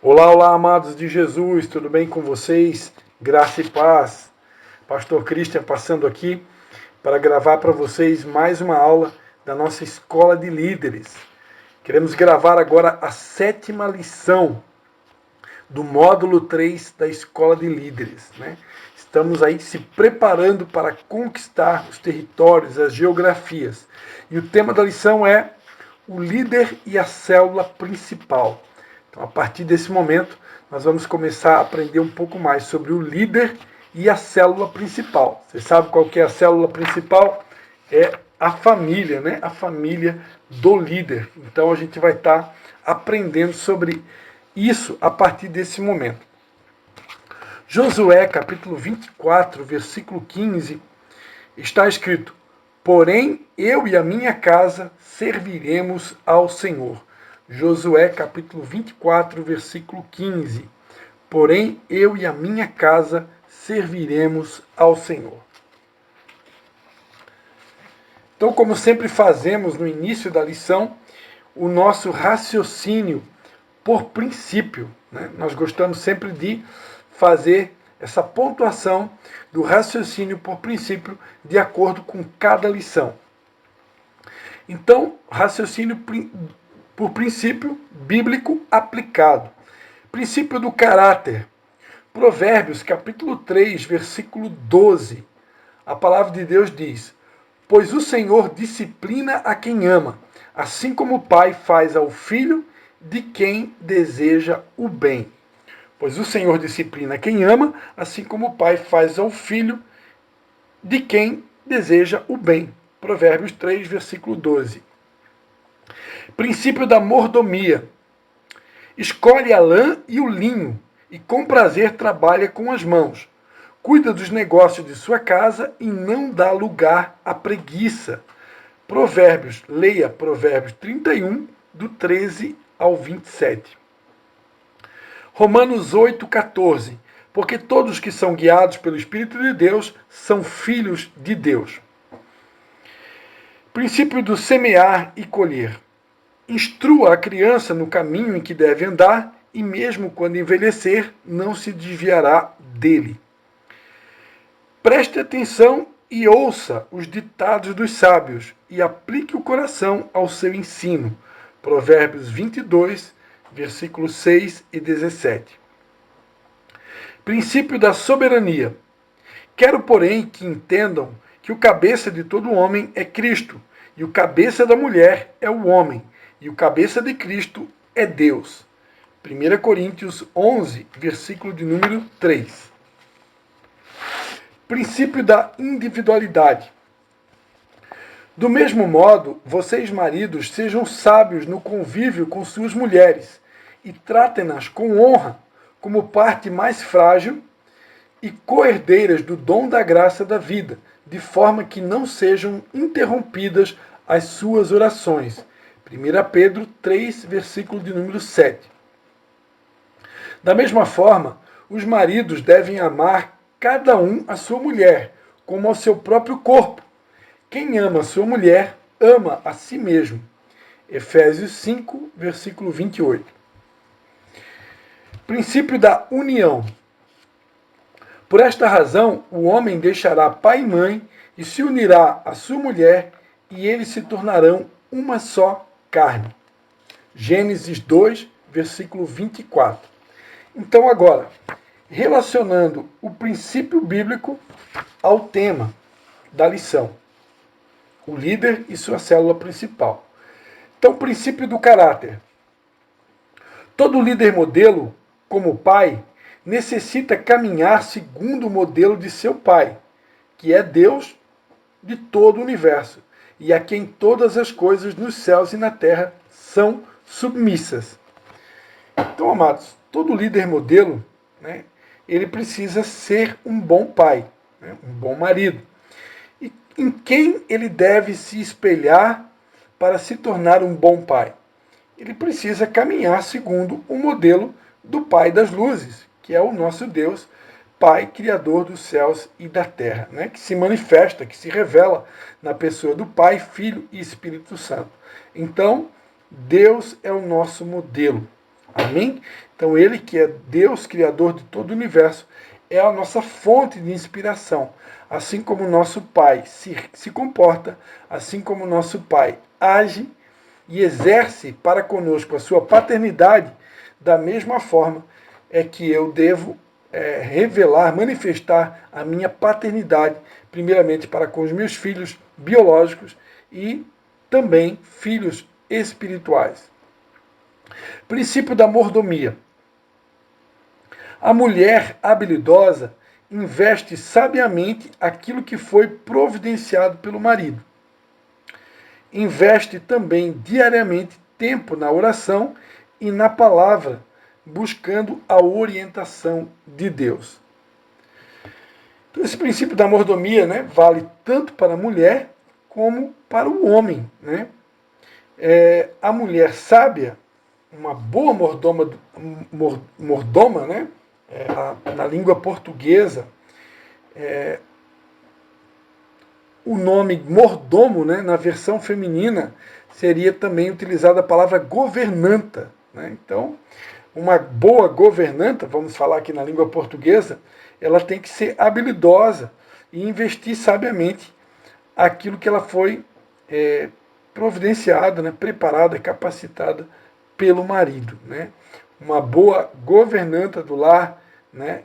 Olá, olá, amados de Jesus, tudo bem com vocês? Graça e paz. Pastor Christian passando aqui para gravar para vocês mais uma aula da nossa Escola de Líderes. Queremos gravar agora a 7ª lição do módulo 3 da Escola de Líderes, né? Estamos aí se preparando para conquistar os territórios, as geografias. E o tema da lição é o líder e a célula principal. Então, a partir desse momento, nós vamos começar a aprender um pouco mais sobre o líder e a célula principal. Você sabe qual que é a célula principal? É a família, né? A família do líder. Então, a gente vai estar aprendendo sobre isso a partir desse momento. Josué, capítulo 24, versículo 15, está escrito: porém, eu e a minha casa serviremos ao Senhor. Josué, capítulo 24, versículo 15. Porém, eu e a minha casa serviremos ao Senhor. Então, como sempre fazemos no início da lição, o nosso raciocínio por princípio, né? Nós gostamos sempre de fazer essa pontuação do raciocínio por princípio de acordo com cada lição. Então, raciocínio por princípio bíblico aplicado. Princípio do caráter. Provérbios, capítulo 3, versículo 12. A palavra de Deus diz: pois o Senhor disciplina a quem ama, assim como o pai faz ao filho de quem deseja o bem. Pois o Senhor disciplina quem ama, assim como o pai faz ao filho de quem deseja o bem. Provérbios 3, versículo 12. Princípio da mordomia. Escolhe a lã e o linho, e com prazer trabalha com as mãos. Cuida dos negócios de sua casa e não dá lugar à preguiça. Provérbios, leia Provérbios 31, do 13 ao 27. Romanos 8, 14. Porque todos que são guiados pelo Espírito de Deus são filhos de Deus. Princípio do semear e colher. Instrua a criança no caminho em que deve andar, e mesmo quando envelhecer, não se desviará dele. Preste atenção e ouça os ditados dos sábios, e aplique o coração ao seu ensino. Provérbios 22, versículos 6 e 17. Princípio da soberania. Quero, porém, que entendam que o cabeça de todo homem é Cristo, e o cabeça da mulher é o homem, e o cabeça de Cristo é Deus. 1 Coríntios 11, versículo de número 3. Princípio da individualidade. Do mesmo modo, vocês, maridos, sejam sábios no convívio com suas mulheres e tratem-nas com honra, como parte mais frágil e co-herdeiras do dom da graça da vida, de forma que não sejam interrompidas as suas orações. 1 Pedro 3, versículo de número 7. Da mesma forma, os maridos devem amar cada um a sua mulher, como ao seu próprio corpo. Quem ama a sua mulher, ama a si mesmo. Efésios 5, versículo 28. Princípio da união. Por esta razão, o homem deixará pai e mãe e se unirá à sua mulher, e eles se tornarão uma só carne. Gênesis 2, versículo 24. Então, agora, relacionando o princípio bíblico ao tema da lição, o líder e sua célula principal. Então, princípio do caráter. Todo líder modelo, como pai, necessita caminhar segundo o modelo de seu pai, que é Deus de todo o universo, e a quem todas as coisas nos céus e na terra são submissas. Então, amados, todo líder modelo, né, ele precisa ser um bom pai, né, um bom marido. E em quem ele deve se espelhar para se tornar um bom pai? Ele precisa caminhar segundo o modelo do Pai das Luzes, que é o nosso Deus, Pai, Criador dos céus e da terra, né? Que se manifesta, que se revela na pessoa do Pai, Filho e Espírito Santo. Então, Deus é o nosso modelo. Amém? Então ele, que é Deus, Criador de todo o universo, é a nossa fonte de inspiração. Assim como o nosso Pai se comporta, assim como o nosso Pai age e exerce para conosco a sua paternidade, da mesma forma é que eu devo revelar, manifestar a minha paternidade, primeiramente para com os meus filhos biológicos e também filhos espirituais. Princípio da mordomia. A mulher habilidosa investe sabiamente aquilo que foi providenciado pelo marido. Investe também diariamente tempo na oração e na palavra, buscando a orientação de Deus. Então, esse princípio da mordomia, né, vale tanto para a mulher como para o homem. Né? A mulher sábia, uma boa mordoma, né, na língua portuguesa, o nome mordomo, né, na versão feminina, seria também utilizada a palavra governanta. Né? Então, uma boa governanta, vamos falar aqui na língua portuguesa, ela tem que ser habilidosa e investir sabiamente aquilo que ela foi providenciada, né, preparada, capacitada pelo marido. Né? Uma boa governanta do lar, né,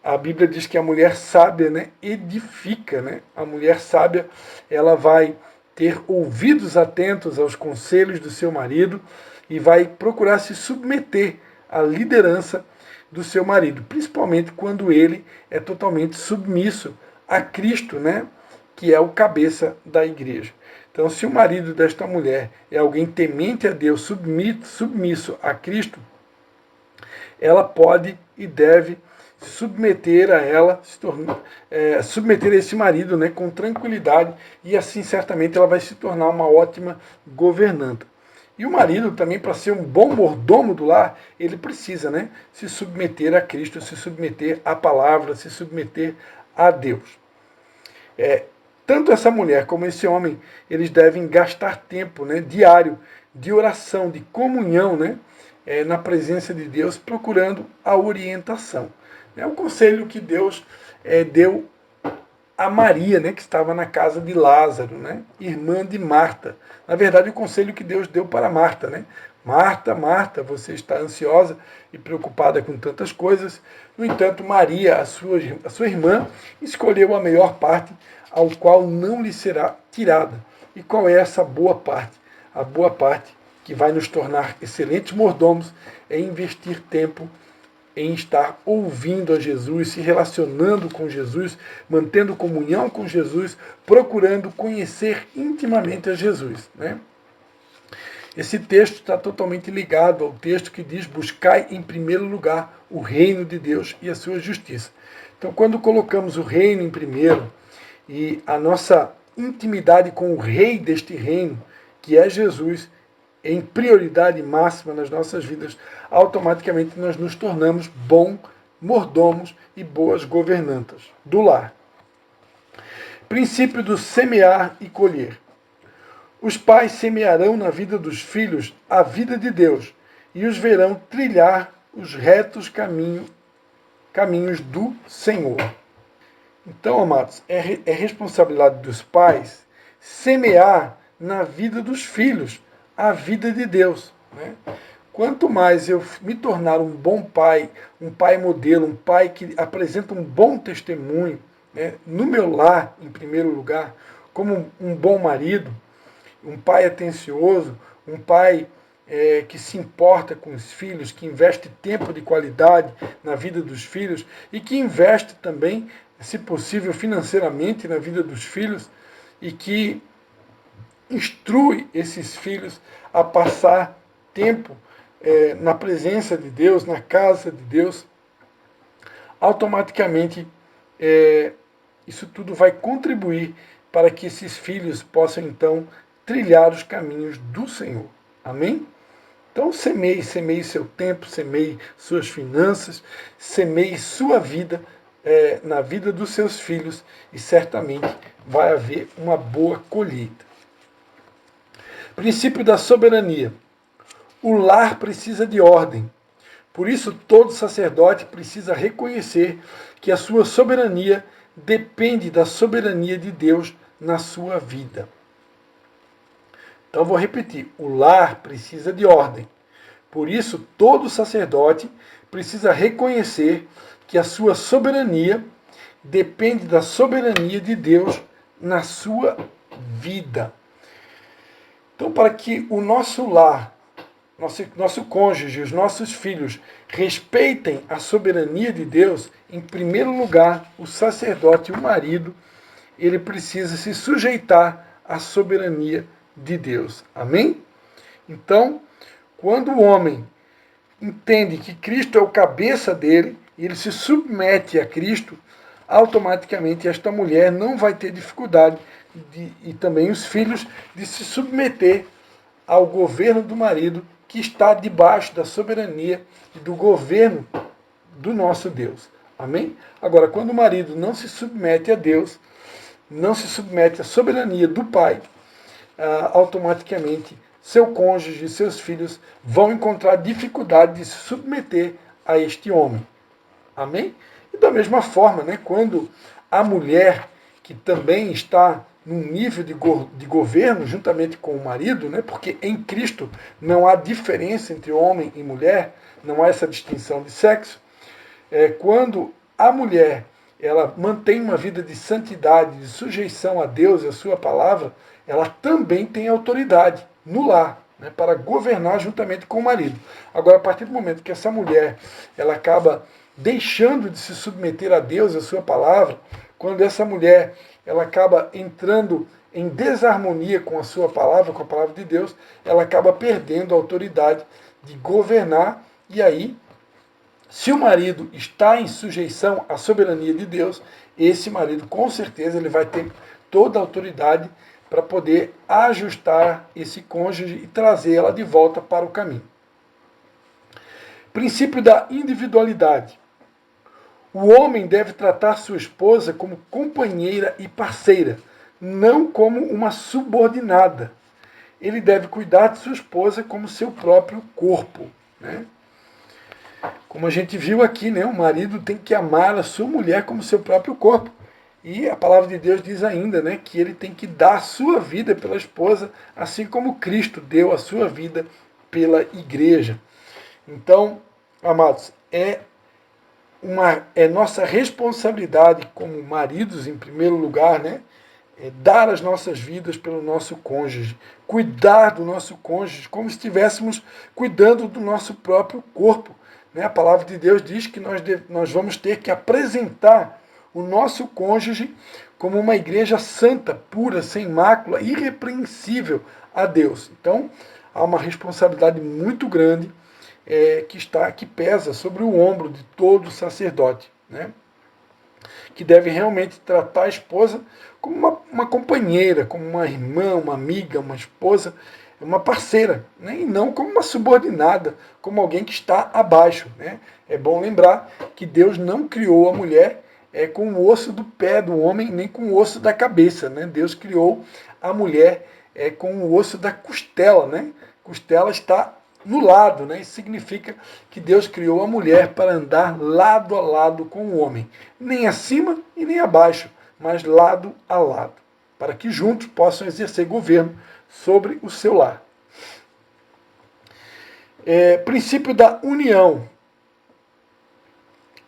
a Bíblia diz que a mulher sábia, né, edifica. Né? A mulher sábia, ela vai ter ouvidos atentos aos conselhos do seu marido e vai procurar se submeter à liderança do seu marido, principalmente quando ele é totalmente submisso a Cristo, né, que é o cabeça da igreja. Então, se o marido desta mulher é alguém temente a Deus, submisso a Cristo, ela pode e deve submeter a ela, submeter a esse marido, né, com tranquilidade, e assim certamente ela vai se tornar uma ótima governanta. E o marido também, para ser um bom mordomo do lar, ele precisa, né, se submeter a Cristo, se submeter à palavra, se submeter a Deus. Tanto essa mulher como esse homem, eles devem gastar tempo, né, diário de oração, de comunhão, né, na presença de Deus, procurando a orientação. É o conselho que Deus deu a Maria, né, que estava na casa de Lázaro, né, irmã de Marta. Na verdade, o conselho que Deus deu para Marta, né? Marta, Marta, você está ansiosa e preocupada com tantas coisas. No entanto, Maria, a sua irmã, escolheu a melhor parte, ao qual não lhe será tirada. E qual é essa boa parte? A boa parte que vai nos tornar excelentes mordomos é investir tempo em estar ouvindo a Jesus, se relacionando com Jesus, mantendo comunhão com Jesus, procurando conhecer intimamente a Jesus. Né? Esse texto está totalmente ligado ao texto que diz: buscai em primeiro lugar o reino de Deus e a sua justiça. Então, quando colocamos o reino em primeiro e a nossa intimidade com o rei deste reino, que é Jesus, em prioridade máxima nas nossas vidas, automaticamente nós nos tornamos bons mordomos e boas governantas do lar. Princípio do semear e colher. Os pais semearão na vida dos filhos a vida de Deus e os verão trilhar os retos caminhos do Senhor. Então, amados, é responsabilidade dos pais semear na vida dos filhos a vida de Deus. Né? Quanto mais eu me tornar um bom pai, um pai modelo, um pai que apresenta um bom testemunho, né, no meu lar, em primeiro lugar, como um bom marido, um pai atencioso, um pai que se importa com os filhos, que investe tempo de qualidade na vida dos filhos e que investe também, se possível, financeiramente na vida dos filhos e que instrui esses filhos a passar tempo na presença de Deus, na casa de Deus, automaticamente isso tudo vai contribuir para que esses filhos possam então trilhar os caminhos do Senhor. Amém? Então semeie seu tempo, semeie suas finanças, semeie sua vida na vida dos seus filhos e certamente vai haver uma boa colheita. Princípio da soberania. O lar precisa de ordem, Por isso, todo sacerdote precisa reconhecer que a sua soberania depende da soberania de Deus na sua vida. Então, vou repetir: o lar precisa de ordem. Por isso, todo sacerdote precisa reconhecer que a sua soberania depende da soberania de Deus na sua vida. Então, para que o nosso lar, nosso cônjuge, os nossos filhos respeitem a soberania de Deus, em primeiro lugar, o sacerdote, o marido, ele precisa se sujeitar à soberania de Deus. Amém? Então, quando o homem entende que Cristo é o cabeça dele, e ele se submete a Cristo, automaticamente esta mulher não vai ter dificuldade, e também os filhos, de se submeter ao governo do marido, que está debaixo da soberania e do governo do nosso Deus. Amém? Agora, quando o marido não se submete a Deus, não se submete à soberania do pai, automaticamente seu cônjuge e seus filhos vão encontrar dificuldade de se submeter a este homem. Amém? E da mesma forma, né, quando a mulher, que também está num nível de governo, juntamente com o marido, né, porque em Cristo não há diferença entre homem e mulher, não há essa distinção de sexo, quando a mulher ela mantém uma vida de santidade, de sujeição a Deus e a sua palavra, ela também tem autoridade no lar, né, para governar juntamente com o marido. Agora, a partir do momento que essa mulher ela acaba deixando de se submeter a Deus e a sua palavra, quando essa mulher ela acaba entrando em desarmonia com a sua palavra, com a palavra de Deus, ela acaba perdendo a autoridade de governar, e aí, se o marido está em sujeição à soberania de Deus, esse marido com certeza ele vai ter toda a autoridade para poder ajustar esse cônjuge e trazer ela de volta para o caminho. Princípio da individualidade. O homem deve tratar sua esposa como companheira e parceira, não como uma subordinada. Ele deve cuidar de sua esposa como seu próprio corpo, né? Como a gente viu aqui, né, o marido tem que amar a sua mulher como seu próprio corpo. E a palavra de Deus diz ainda, né, que ele tem que dar a sua vida pela esposa, assim como Cristo deu a sua vida pela igreja. Então, amados, é nossa responsabilidade como maridos, em primeiro lugar, né, dar as nossas vidas pelo nosso cônjuge, cuidar do nosso cônjuge como se estivéssemos cuidando do nosso próprio corpo. Né? A palavra de Deus diz que nós vamos ter que apresentar o nosso cônjuge como uma igreja santa, pura, sem mácula, irrepreensível a Deus. Então, há uma responsabilidade muito grande que pesa sobre o ombro de todo sacerdote, né? Que deve realmente tratar a esposa como uma companheira, como uma irmã, uma amiga, uma esposa, uma parceira, né? E não como uma subordinada, como alguém que está abaixo. Né? É bom lembrar que Deus não criou a mulher com o osso do pé do homem, nem com o osso da cabeça. Né? Deus criou a mulher com o osso da costela. Né? Costela está no lado, né? Isso significa que Deus criou a mulher para andar lado a lado com o homem, nem acima e nem abaixo, mas lado a lado, para que juntos possam exercer governo sobre o seu lar. Princípio da união.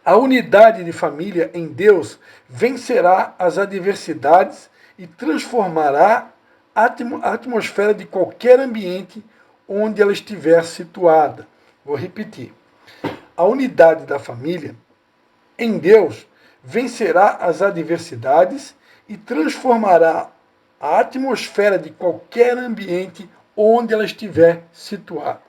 A unidade de família em Deus vencerá as adversidades e transformará a atmosfera de qualquer ambiente onde ela estiver situada. Vou repetir. A unidade da família em Deus vencerá as adversidades e transformará a atmosfera de qualquer ambiente onde ela estiver situada.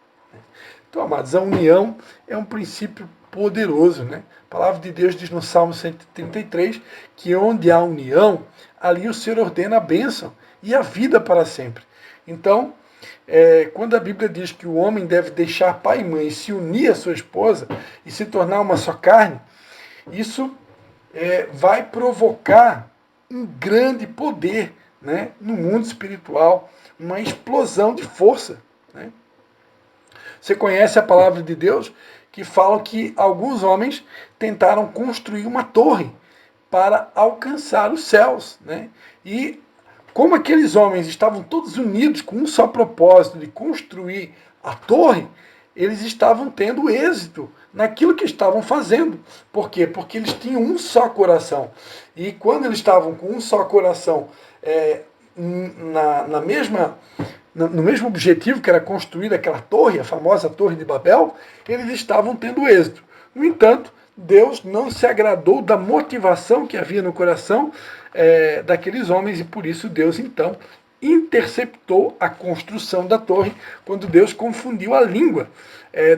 Então, amados, a união é um princípio poderoso, né? A palavra de Deus diz no Salmo 133 que onde há união, ali o Senhor ordena a bênção e a vida para sempre. Então, quando a Bíblia diz que o homem deve deixar pai e mãe e se unir à sua esposa e se tornar uma só carne, isso vai provocar um grande poder, né, no mundo espiritual, uma explosão de força. Né? Você conhece a palavra de Deus que falam que alguns homens tentaram construir uma torre para alcançar os céus, né? E como aqueles homens estavam todos unidos com um só propósito de construir a torre, eles estavam tendo êxito naquilo que estavam fazendo. Por quê? Porque eles tinham um só coração. E quando eles estavam com um só coração, no mesmo objetivo, que era construir aquela torre, a famosa Torre de Babel, eles estavam tendo êxito. No entanto, Deus não se agradou da motivação que havia no coração daqueles homens, e por isso Deus, então, interceptou a construção da torre, quando Deus confundiu a língua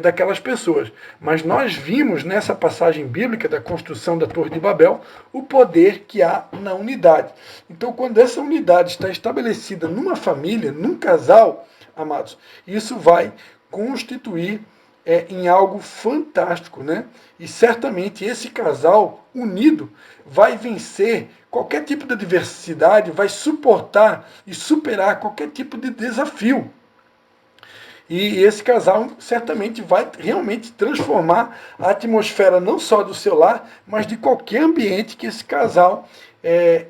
daquelas pessoas. Mas nós vimos nessa passagem bíblica da construção da Torre de Babel o poder que há na unidade. Então, quando essa unidade está estabelecida numa família, num casal, amados, isso vai constituir em algo fantástico, né? E certamente esse casal unido vai vencer qualquer tipo de adversidade, vai suportar e superar qualquer tipo de desafio. E esse casal certamente vai realmente transformar a atmosfera não só do seu lar, mas de qualquer ambiente que esse casal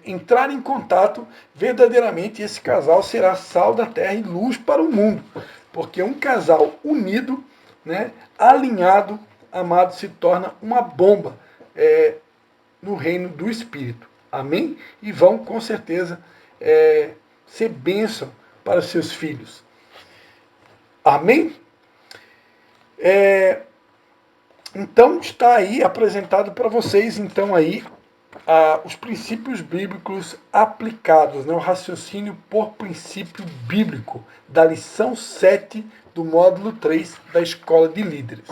entrar em contato. Verdadeiramente esse casal será sal da terra e luz para o mundo. Porque um casal unido, né, alinhado, amado, se torna uma bomba no reino do Espírito. Amém? E vão, com certeza, ser bênção para os seus filhos. Amém? Então, está aí apresentado para vocês, então, aí, os princípios bíblicos aplicados, né? O raciocínio por princípio bíblico, da lição 7 do módulo 3 da Escola de Líderes.